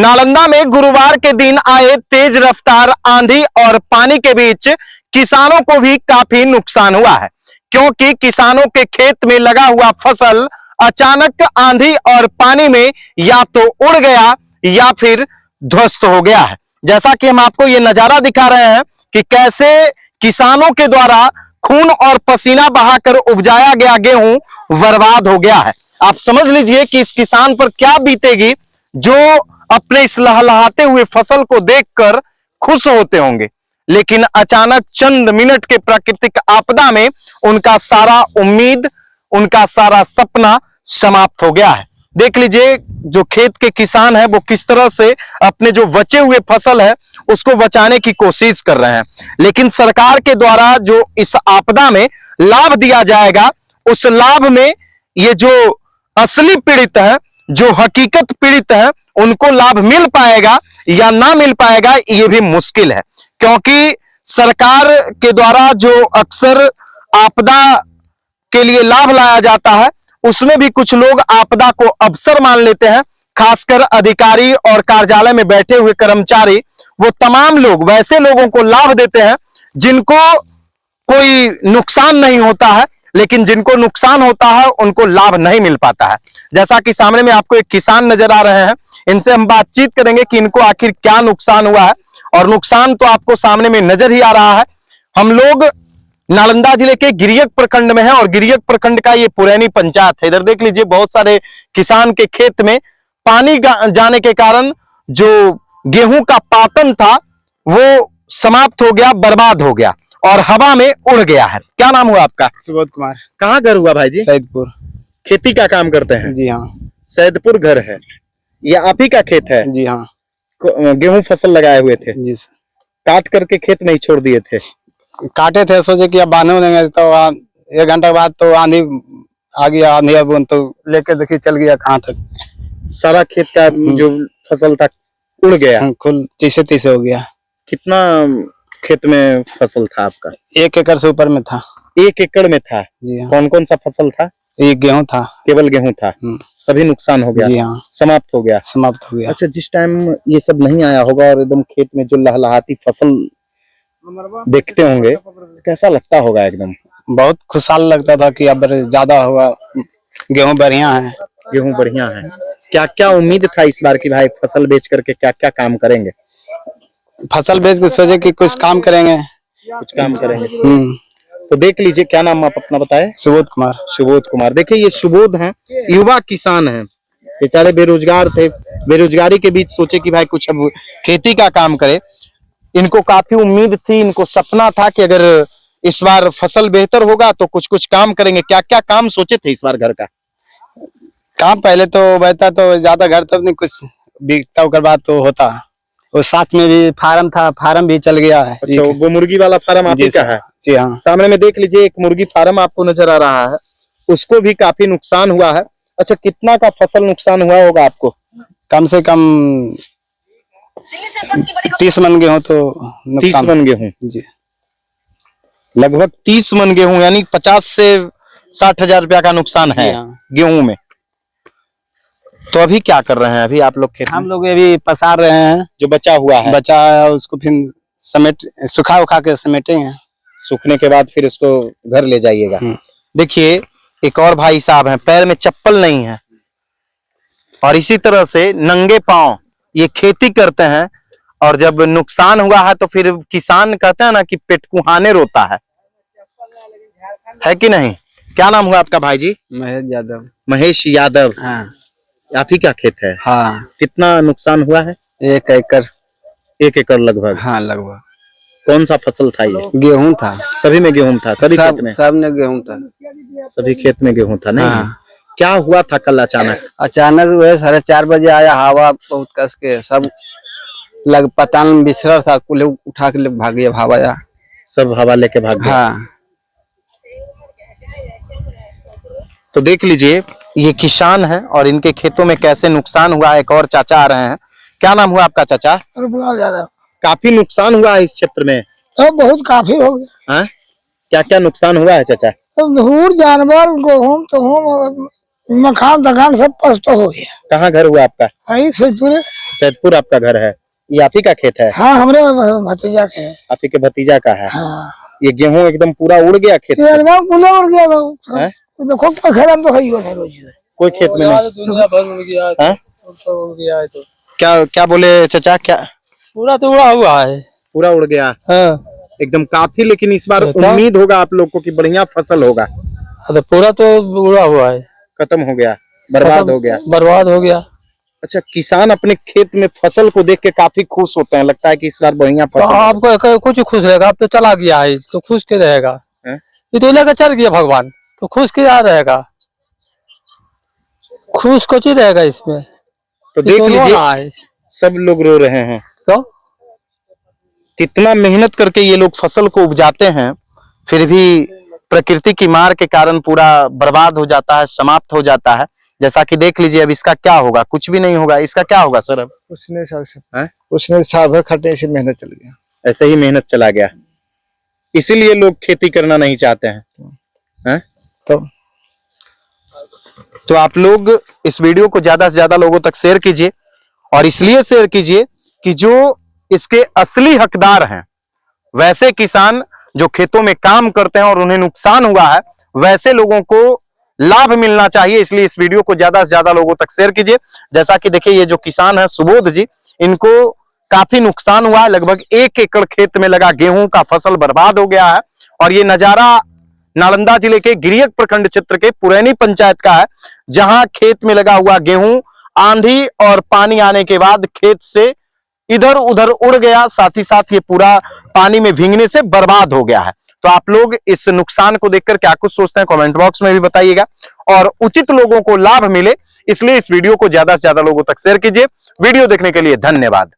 नालंदा में गुरुवार के दिन आए तेज रफ्तार आंधी और पानी के बीच किसानों को भी काफी नुकसान हुआ है, क्योंकि किसानों के खेत में लगा हुआ फसल अचानक आंधी और पानी में या तो उड़ गया या फिर ध्वस्त हो गया है। जैसा कि हम आपको ये नजारा दिखा रहे हैं कि कैसे किसानों के द्वारा खून और पसीना बहाकर उपजाया गया गेहूं बर्बाद हो गया है। आप समझ लीजिए कि इस किसान पर क्या बीतेगी जो अपने इस लहलहाते हुए फसल को देखकर खुश होते होंगे, लेकिन अचानक चंद मिनट के प्राकृतिक आपदा में उनका सारा उम्मीद, उनका सारा सपना समाप्त हो गया है। देख लीजिए जो खेत के किसान है वो किस तरह से अपने जो बचे हुए फसल है उसको बचाने की कोशिश कर रहे हैं, लेकिन सरकार के द्वारा जो इस आपदा में लाभ दिया जाएगा उस लाभ में ये जो असली पीड़ित है, जो हकीकत पीड़ित है, उनको लाभ मिल पाएगा या ना मिल पाएगा ये भी मुश्किल है, क्योंकि सरकार के द्वारा जो अक्सर आपदा के लिए लाभ लाया जाता है उसमें भी कुछ लोग आपदा को अवसर मान लेते हैं। खासकर अधिकारी और कार्यालय में बैठे हुए कर्मचारी, वो तमाम लोग वैसे लोगों को लाभ देते हैं जिनको कोई नुकसान नहीं होता है, लेकिन जिनको नुकसान होता है उनको लाभ नहीं मिल पाता है। जैसा कि सामने में आपको एक किसान नजर आ रहे हैं, इनसे हम बातचीत करेंगे कि इनको आखिर क्या नुकसान हुआ है, और नुकसान तो आपको सामने में नजर ही आ रहा है। हम लोग नालंदा जिले के गिरियक प्रखंड में है और गिरियक प्रखंड का ये पुरैनी पंचायत है। इधर देख लीजिए बहुत सारे किसान के खेत में पानी जाने के कारण जो गेहूं का पातन था वो समाप्त हो गया, बर्बाद हो गया और हवा में उड़ गया है। क्या नाम हुआ आपका? सुबोध कुमार। कहाँ घर हुआ भाई जी? सैदपुर। खेती का काम करते हैं? जी हाँ। सैदपुर घर है, ये आप ही का खेत है? जी हाँ। गेहूं फसल लगाए हुए थे? जी। काट करके खेत नहीं छोड़ दिए थे? काटे थे, सोचे कि अब बांधे देंगे तो 1 घंटा बाद तो आंधी आ गया, आंधी अब तो लेके देखिए चल गया कहाँ तक। सारा खेत का जो फसल था उड़ गया, कुल 30 हो गया। कितना खेत में फसल था आपका? 1 एकड़ से ऊपर में था। 1 एकड़ में था? जी हाँ। कौन कौन सा फसल था? एक गेहूं था। केवल गेहूं था? सभी नुकसान हो गया? जी हाँ। समाप्त हो गया? समाप्त हो गया। अच्छा, जिस टाइम ये सब नहीं आया होगा और एकदम खेत में जो लहलहाती फसल देखते होंगे, कैसा लगता होगा? एकदम बहुत खुशहाल लगता था कि अब ज्यादा होगा, गेहूं बढ़िया है। गेहूं बढ़िया है। क्या क्या उम्मीद था इस बार की भाई फसल बेच करके क्या क्या काम करेंगे? फसल बेच के सोचे कि कुछ काम करेंगे। कुछ काम करेंगे। तो देख लीजिए, क्या नाम आप अपना बताए? सुबोध कुमार। सुबोध कुमार। देखिए ये सुबोध हैं, युवा किसान हैं, बेचारे बेरोजगार थे, बेरोजगारी के बीच सोचे कि भाई कुछ अब खेती का काम करे। इनको काफी उम्मीद थी, इनको सपना था कि अगर इस बार फसल बेहतर होगा तो कुछ कुछ काम करेंगे। क्या क्या काम सोचे थे इस बार घर का? काम पहले तो बचता तो ज्यादा घर तक नहीं, कुछ बिकता होकर बाद तो होता, और साथ में भी फार्म था, फार्म भी चल गया है। अच्छा, वो मुर्गी वाला फार्म आप ही का है? जी हाँ। सामने में देख लीजिए एक मुर्गी फार्म आपको नजर आ रहा है, उसको भी काफी नुकसान हुआ है। अच्छा, कितना का फसल नुकसान हुआ होगा आपको? कम से कम 30 मन गेहूं तो 30 मन गेहूं? जी, लगभग 30 मन गेहूं, यानी 50 से 60 हजार रुपया का नुकसान है गेहूं में। तो अभी क्या कर रहे हैं अभी आप लोग खेत? हम लोग अभी पसार रहे हैं, जो बचा हुआ है। बचा है उसको फिर समेट, सुखा उखा के समेटेंगे। सूखने के बाद फिर उसको घर ले जाइएगा। देखिए एक और भाई साहब हैं, पैर में चप्पल नहीं है और इसी तरह से नंगे पांव ये खेती करते हैं, और जब नुकसान हुआ है तो फिर किसान कहते हैं ना कि पेट कुहाने रोता है कि नहीं? क्या नाम हुआ आपका भाई जी? महेश यादव। महेश यादव। हाँ। आप ही क्या खेत है? हाँ। कितना नुकसान हुआ है? 1 एकड़। 1 एकड़ लगभग? हाँ लगभग। कौन सा फसल था ये? गेहूं था। सभी में गेहूं था? सभी खेत में? सब में गेहूं था। सभी खेत में गेहूं था? नहीं। हाँ। क्या हुआ था कल अचानक? अचानक वह 4:30 बजे आया, हवा बहुत कस के, सब लग पताल में बिछड़ा था, कुल उठा के भाग गया, हवा सब हवा लेके भाग गया। हाँ। तो देख लीजिए ये किसान है और इनके खेतों में कैसे नुकसान हुआ। एक और चाचा आ रहे हैं। क्या नाम हुआ आपका चाचा? काफी नुकसान हुआ है इस क्षेत्र में? तो बहुत काफी हो गया। क्या क्या नुकसान हुआ है चाचा? धूर जानवर, गेहूं मकान दकान सब पस्त हो गया। कहाँ घर हुआ आपका? आई सैदपुर। सैदपुर आपका घर है? ये आप ही का खेत है? हाँ, हमरे भतीजा के है। आप ही के भतीजा का है? हाँ, ये गेहूं एकदम पूरा उड़ गया खेत ये से? एकदम पूरा उड़ गया था। हैं? देखो खेत में तो है ही नहीं रोज। कोई खेत में नहीं? दुनिया भर उड़ गया है, हैं? सब उड़ गया है। तो क्या क्या बोले चाचा? क्या पूरा तो उड़ा हुआ है। पूरा उड़ गया? हाँ, एकदम काफी। लेकिन इस बार तो उम्मीद होगा आप लोग को कि बढ़िया फसल होगा। तो पूरा तो उड़ा हुआ है, खत्म हो गया, बर्बाद हो गया। बर्बाद हो गया। अच्छा, किसान अपने खेत में फसल को देख के काफी खुश होते हैं, लगता है कि इस बार बढ़िया तो फसल आपको कुछ खुश रहेगा? अब तो चला गया है तो खुश के रहेगा? हैं? ये तो लेकर चल गया भगवान, तो खुश क्या रहेगा? खुश कुछ ही रहेगा इसमें। तो देख तो लीजिए, रोना है। सब लोग रो रहे हैं। तो कितना मेहनत करके ये लोग फसल को उपजाते हैं, फिर भी प्रकृति की मार के कारण पूरा बर्बाद हो जाता है, समाप्त हो जाता है। जैसा कि देख लीजिए, अब इसका क्या होगा? कुछ भी नहीं होगा। इसका क्या होगा सर? अब उसने हैं? उसने साल भर खटने से मेहनत चल गया। ऐसे ही मेहनत चला गया, इसीलिए लोग खेती करना नहीं चाहते हैं। तो आप लोग इस वीडियो को ज्यादा से ज्यादा लोगों तक शेयर कीजिए, और इसलिए शेयर कीजिए कि जो इसके असली हकदार हैं, वैसे किसान जो खेतों में काम करते हैं और उन्हें नुकसान हुआ है, वैसे लोगों को लाभ मिलना चाहिए। इसलिए इस वीडियो को ज्यादा से ज्यादा लोगों तक शेयर कीजिए। जैसा कि देखिए, ये जो किसान है सुबोध जी, इनको काफी नुकसान हुआ है। लगभग 1 एकड़ खेत में लगा गेहूं का फसल बर्बाद हो गया है। और ये नजारा नालंदा जिले के गिरियक प्रखंड क्षेत्र के पुरैनी पंचायत का है, जहां खेत में लगा हुआ गेहूं आंधी और पानी आने के बाद खेत से इधर उधर उड़ गया, साथ ही साथ ये पूरा पानी में भीगने से बर्बाद हो गया है। तो आप लोग इस नुकसान को देखकर क्या कुछ सोचते हैं, कमेंट बॉक्स में भी बताइएगा। और उचित लोगों को लाभ मिले, इसलिए इस वीडियो को ज्यादा से ज्यादा लोगों तक शेयर कीजिए। वीडियो देखने के लिए धन्यवाद।